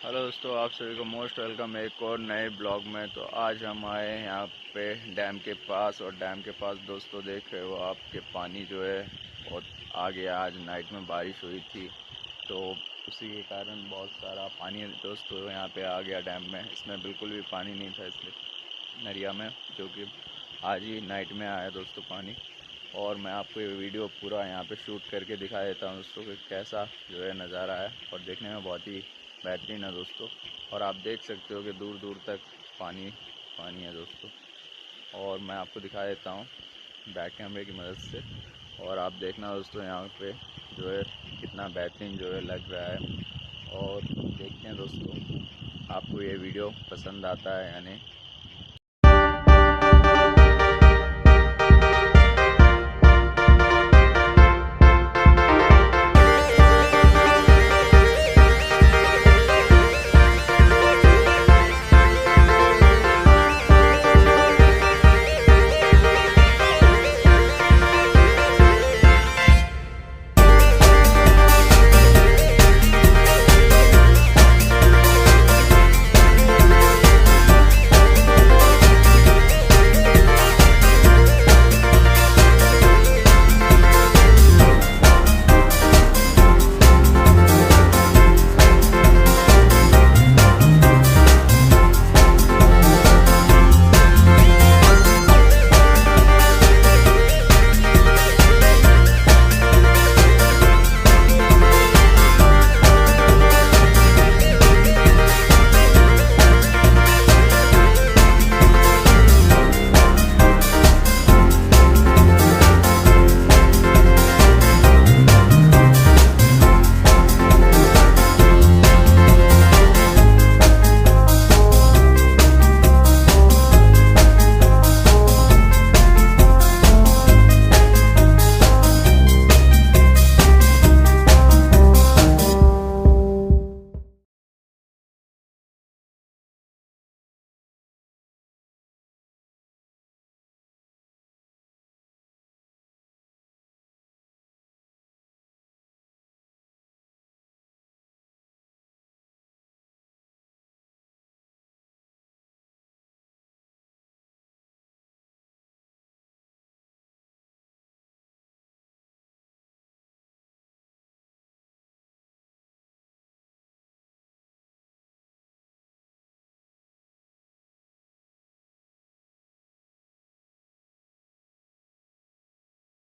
Hello दोस्तों, आप सभी को मोस्ट वेलकम एक और नए ब्लॉग में। तो आज हम आए हैं यहाँ पे डैम के पास, और डैम के पास दोस्तों देख रहे हो आपके पानी जो है बहुत आ गया। आज नाइट में बारिश हुई थी तो उसी के कारण बहुत सारा पानी दोस्तों यहाँ पे आ गया डैम में। इसमें बिल्कुल भी पानी नहीं था इसलिए नरिया में, जो कि आज ही नाइट में आया दोस्तों पानी। और मैं आपको ये वीडियो पूरा यहाँ पे शूट करके दिखा देता हूँ दोस्तों कि कैसा जो है नज़ारा है, और देखने में बहुत ही बेहतरीन है दोस्तों। और आप देख सकते हो कि दूर दूर तक पानी पानी है दोस्तों। और मैं आपको दिखा देता हूँ बैक कैमरे की मदद से, और आप देखना दोस्तों यहाँ पे जो है कितना बेहतरीन जो है लग रहा है। और देखते हैं दोस्तों आपको ये वीडियो पसंद आता है या नहीं।